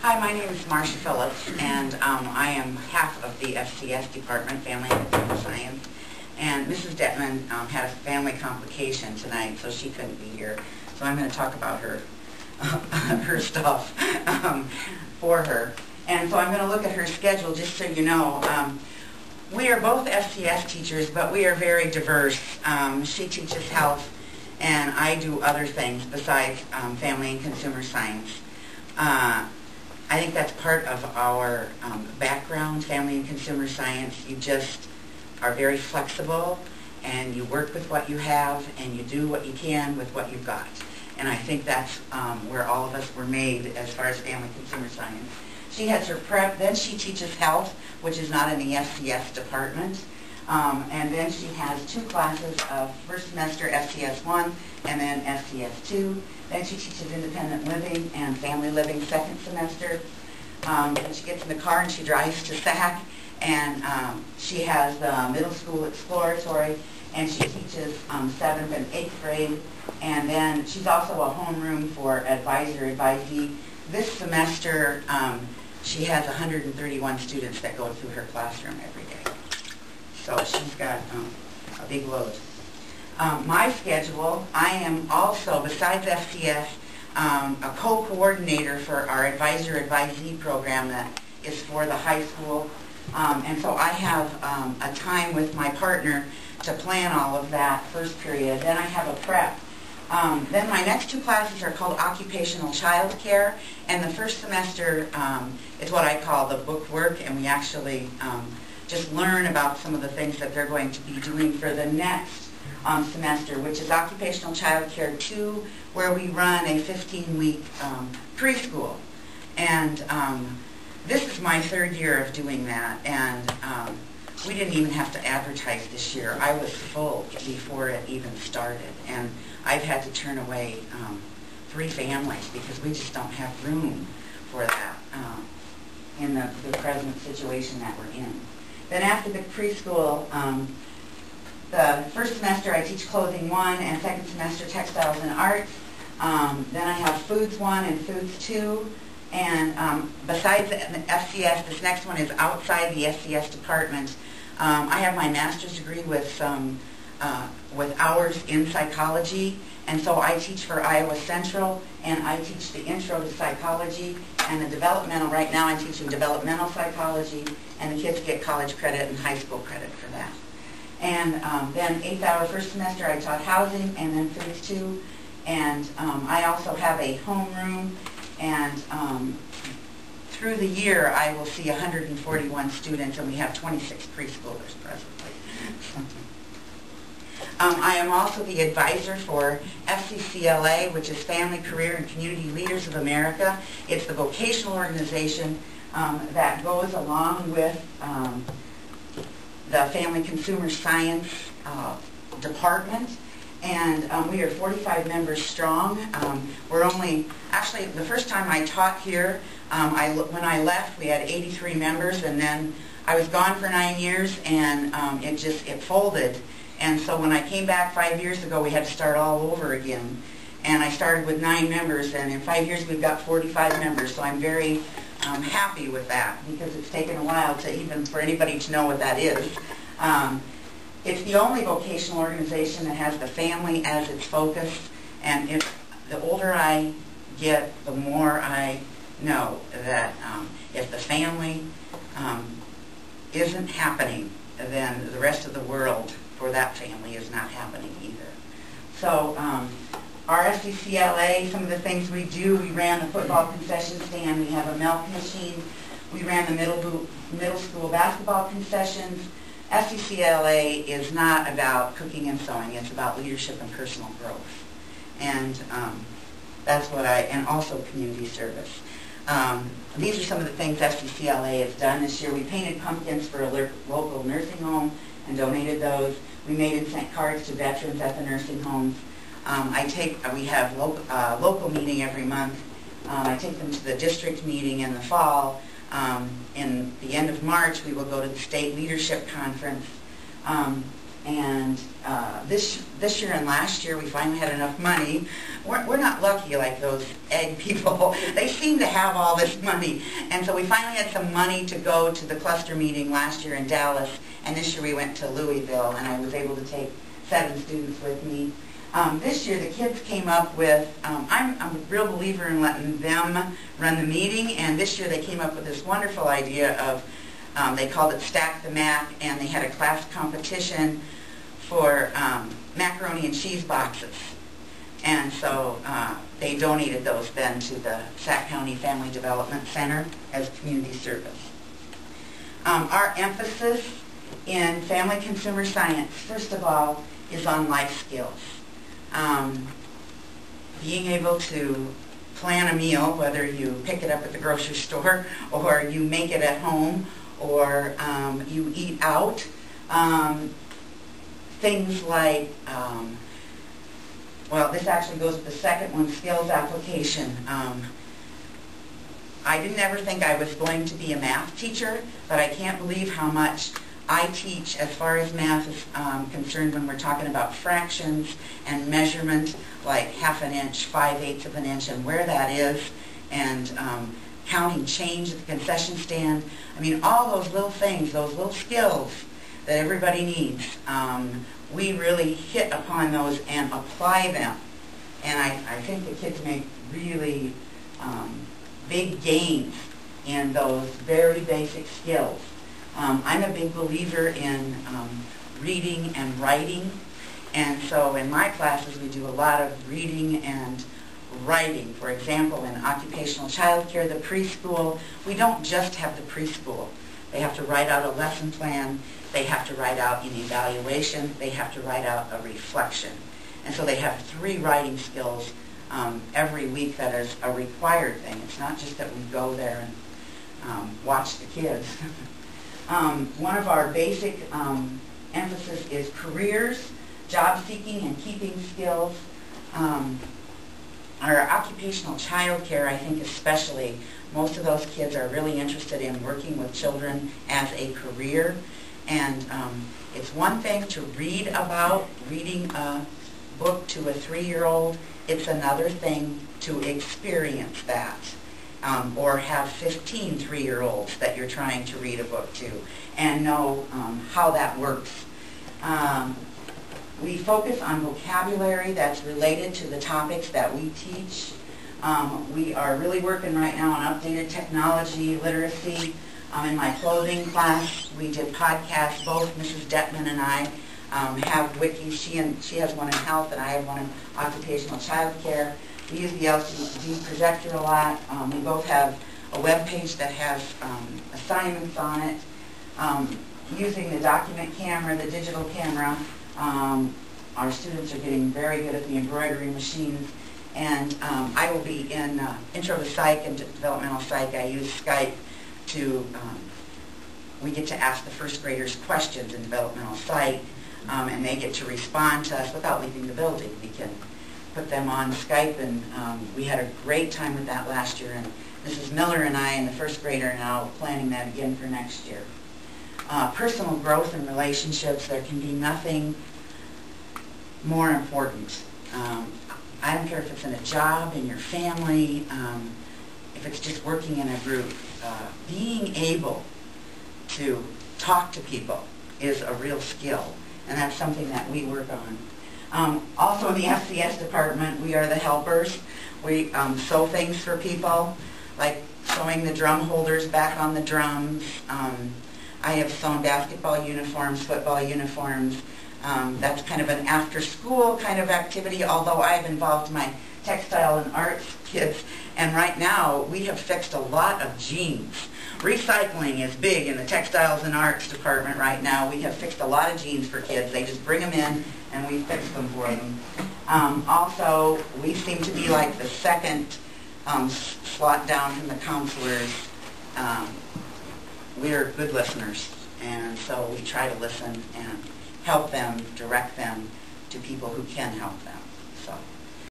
Hi, my name is Marsha Phillips, and I am half of the FCS department, Family and Consumer Science. And Mrs. Detman had a family complication tonight, so she couldn't be here. So I'm going to talk about her, her stuff for her. And so I'm going to look at her schedule just so you know. We are both FCS teachers, but we are very diverse. She teaches health, and I do other things besides family and consumer science. I think that's part of our background, family and consumer science. You just are very flexible, and you work with what you have, and you do what you can with what you've got. And I think that's where all of us were made as far as family consumer science. She has her prep, then she teaches health, which is not in the FCS department. And then she has 2 classes of first semester FCS 1 and then FCS 2. Then she teaches independent living and family living second semester. Then she gets in the car and she drives to SAC, and she has the middle school exploratory, and she teaches 7th and 8th grade. And then she's also a homeroom for advisee. This semester she has 131 students that go through her classroom every day. So she's got a big load. My schedule, I am also, besides FCS, a co-coordinator for our advisee program that is for the high school. And so I have a time with my partner to plan all of that first period. Then I have a prep. Then my next 2 classes are called Occupational Childcare, and the first semester is what I call the book work, and we actually just learn about some of the things that they're going to be doing for the next semester, which is Occupational Childcare 2, where we run a 15-week preschool. And this is my 3rd year of doing that, and we didn't even have to advertise this year. I was full before it even started, and I've had to turn away 3 families because we just don't have room for that in the present situation that we're in. Then after the preschool, the first semester I teach Clothing 1 and second semester Textiles and Arts. Then I have Foods 1 and Foods 2. And besides the FCS, this next one is outside the FCS department. I have my master's degree with hours in psychology, and so I teach for Iowa Central, and I teach the intro to psychology and the developmental. Right now I'm teaching developmental psychology, and the kids get college credit and high school credit for that. And then 8th-hour first semester I taught housing, and then Foods 2. And I also have a homeroom, and through the year I will see 141 students, and we have 26 preschoolers presently. I am also the advisor for FCCLA, which is Family, Career, and Community Leaders of America. It's the vocational organization that goes along with the Family Consumer Science department. And we are 45 members strong. We're only, actually the first time I taught here, when I left we had 83 members, and then I was gone for 9 years, and it folded. And so when I came back 5 years ago, we had to start all over again. And I started with 9 members, and in 5 years we've got 45 members. So I'm very happy with that, because it's taken a while for anybody to know what that is. It's the only vocational organization that has the family as its focus, and the older I get, the more I know that if the family isn't happening, then the rest of the world for that family is not happening either. So our FCCLA, some of the things we do, we ran the football concession stand, we have a milk machine, we ran the middle school basketball concessions. FCCLA is not about cooking and sewing, it's about leadership and personal growth. And that's what and also community service. These are some of the things FCCLA has done this year. We painted pumpkins for a local nursing home and donated those. We made and sent cards to veterans at the nursing homes. We have local meeting every month. I take them to the district meeting in the fall. In the end of March, we will go to the state leadership conference. And this year and last year, we finally had enough money. We're not lucky like those egg people. They seem to have all this money. And so we finally had some money to go to the cluster meeting last year in Dallas, and this year we went to Louisville, and I was able to take 7 students with me. This year the kids came up with, I'm a real believer in letting them run the meeting, and this year they came up with this wonderful idea of, they called it Stack the Mac, and they had a class competition for macaroni and cheese boxes. And so they donated those then to the Sac County Family Development Center as community service. Our emphasis in family consumer science, first of all, is on life skills. Being able to plan a meal, whether you pick it up at the grocery store or you make it at home or you eat out. Things like, well, this actually goes to the second one, skills application. I didn't ever think I was going to be a math teacher, but I can't believe how much I teach as far as math is concerned when we're talking about fractions and measurement, like 1/2 inch, 5/8 of an inch, and where that is, and counting change at the concession stand. I mean, all those little things, those little skills that everybody needs. We really hit upon those and apply them. And I think the kids make really big gains in those very basic skills. I'm a big believer in reading and writing, and so in my classes we do a lot of reading and writing. For example, in Occupational Childcare, the preschool, we don't just have the preschool. They have to write out a lesson plan, they have to write out an evaluation, they have to write out a reflection. And so they have 3 writing skills every week that is a required thing. It's not just that we go there and watch the kids. One of our basic emphasis is careers, job seeking and keeping skills. Our occupational child care, I think especially, most of those kids are really interested in working with children as a career. And it's one thing to read about reading a book to a 3-year-old. It's another thing to experience that. Or have 15 3-year-olds that you're trying to read a book to and know how that works. We focus on vocabulary that's related to the topics that we teach. We are really working right now on updated technology literacy. In my clothing class, we did podcasts. Both Mrs. Detman and I have wikis. She has one in health and I have one in occupational child care. We use the LCD projector a lot. We both have a web page that has assignments on it. Using the document camera, the digital camera, our students are getting very good at the embroidery machines. And I will be in Intro to Psych and Developmental Psych. I use Skype to, we get to ask the first graders questions in Developmental Psych, and they get to respond to us without leaving the building. We can put them on Skype, and we had a great time with that last year, and Mrs. Miller and I and the first grader are now planning that again for next year. Personal growth and relationships, there can be nothing more important. I don't care if it's in a job, in your family, if it's just working in a group. Being able to talk to people is a real skill, and that's something that we work on. Also in the FCS department, we are the helpers. We sew things for people, like sewing the drum holders back on the drums. I have sewn basketball uniforms, football uniforms. That's kind of an after-school kind of activity, although I've involved my textile and arts kids. And right now, we have fixed a lot of jeans. Recycling is big in the textiles and arts department right now. We have fixed a lot of jeans for kids. They just bring them in, and we fix them for them. Also, we seem to be like the second slot down from the counselors. We're good listeners, and so we try to listen and help them, direct them to people who can help them.